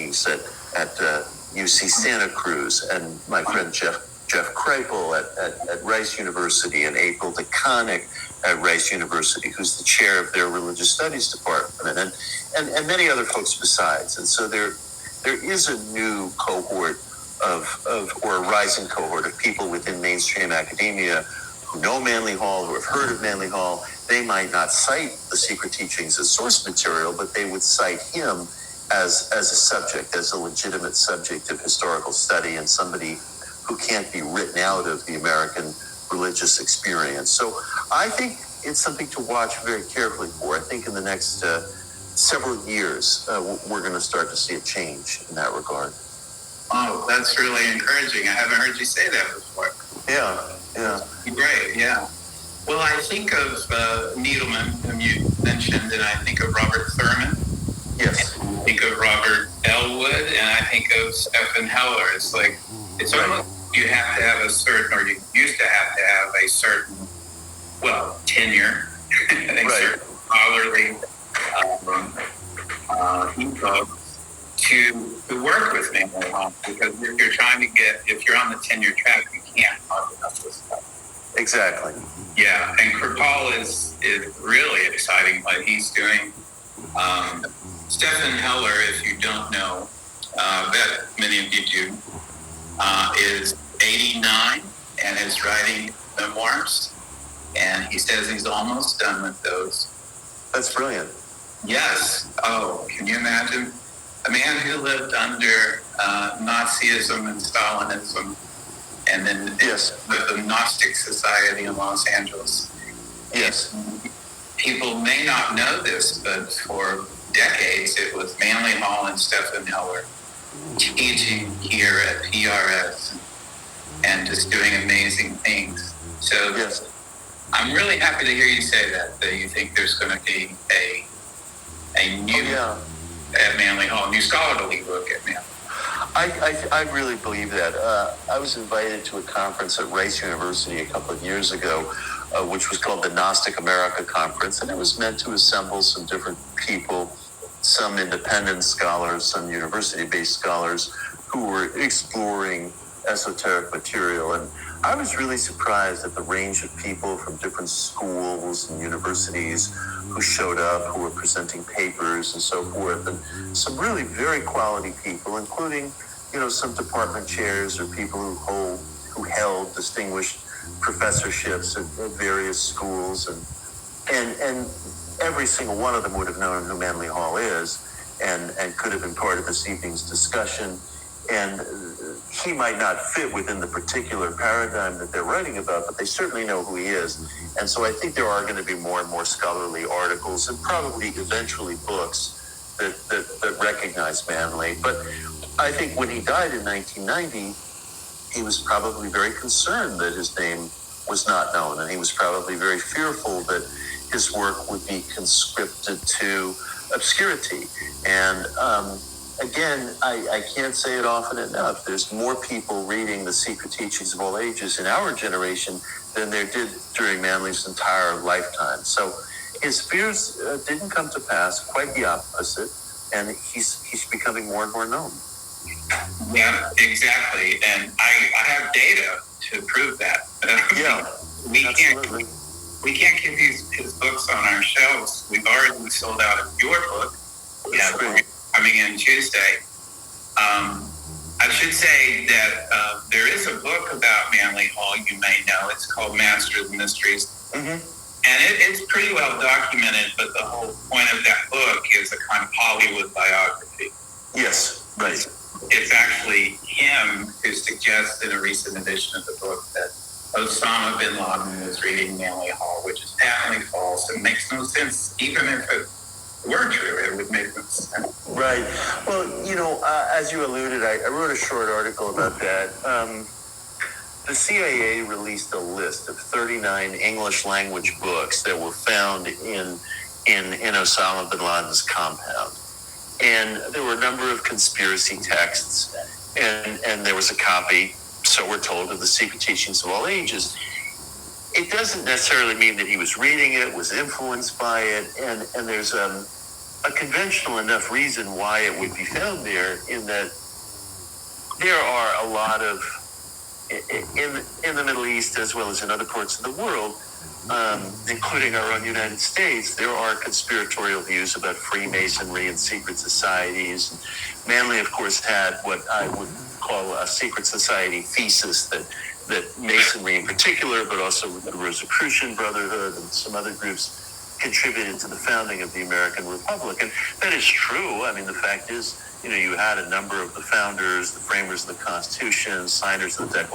Teachings at UC Santa Cruz, and my friend Jeff Kripal at Rice University, and April DeConnick at Rice University, who's the chair of their religious studies department, and many other folks besides. And so there is a new cohort or a rising cohort of people within mainstream academia who know Manly Hall, who have heard of Manly Hall. They might not cite the Secret Teachings as source material, but they would cite him as a subject, as a legitimate subject of historical study, and somebody who can't be written out of the American religious experience. So I think it's something to watch very carefully for. I think in the next several years, we're going to start to see a change in that regard. Oh, that's really encouraging. I haven't heard you say that before. Yeah. Great, yeah. Well, I think of Needleman, whom you mentioned, and I think of Robert Thurman. Yes. I think of Robert Elwood, and I think of Stephen Heller. It's like, it's almost you have to have a certain, or you used to have a certain, tenure, certain scholarly ethos to work with Manly Hall, because if you're on the tenure track, you can't talk about this stuff. Exactly. Yeah, and Kripal is really exciting what he's doing. Stephen Heller, if you don't know, bet many of you do, is 89 and is writing memoirs, and he says he's almost done with those. That's brilliant. Yes. Oh, can you imagine? A man who lived under Nazism and Stalinism, and then the Gnostic Society in Los Angeles. Yes. People may not know this, but for decades it was Manly Hall and Stephen Heller teaching here at PRS and just doing amazing things. So I'm really happy to hear you say that you think there's going to be a new at Manly Hall, new scholarly book at Manly. I really believe that. I was invited to a conference at Rice University a couple of years ago, which was called the Gnostic America Conference, and it was meant to assemble some different people, some independent scholars, some university-based scholars who were exploring esoteric material. And I was really surprised at the range of people from different schools and universities who showed up, who were presenting papers and so forth, and some really very quality people, including, some department chairs or people who held distinguished professorships at various schools, and every single one of them would have known who Manly Hall is, and could have been part of this evening's discussion. And he might not fit within the particular paradigm that they're writing about, but they certainly know who he is. And so I think there are going to be more and more scholarly articles, and probably eventually books that recognize Manly. But I think when he died in 1990, he was probably very concerned that his name was not known, and he was probably very fearful that his work would be conscripted to obscurity. And again, I can't say it often enough. There's more people reading the Secret Teachings of all ages in our generation than there did during Manly's entire lifetime. So his fears didn't come to pass, quite the opposite, and he's becoming more and more known. Yeah, exactly. And I have data to prove that. Absolutely. We can't keep his books on our shelves. We've already sold out of your book. Coming in Tuesday. I should say that there is a book about Manly Hall you may know. It's called Master of the Mysteries. Mm-hmm. And it's pretty well documented, but the whole point of that book is a kind of Hollywood biography. Yes, right. It's actually him who suggests in a recent edition of the book that Osama bin Laden was reading Manly Hall, which is patently false and makes no sense. Even if it were true, it would make no sense. Right. Well, as you alluded, I wrote a short article about that. The CIA released a list of 39 English language books that were found in Osama bin Laden's compound. And there were a number of conspiracy texts, and there was a copy, so we're told, of the Secret Teachings of all ages. It doesn't necessarily mean that he was reading it, was influenced by it, and there's a a conventional enough reason why it would be found there, in that there are a lot of, in the Middle East as well as in other parts of the world, including our own United States, there are conspiratorial views about Freemasonry and secret societies. Manly, of course, had what I would call a secret society thesis, that Masonry in particular, but also the Rosicrucian Brotherhood and some other groups, contributed to the founding of the American Republic. And that is true. I mean, the fact is, you had a number of the founders, the framers of the Constitution, signers of the Declaration,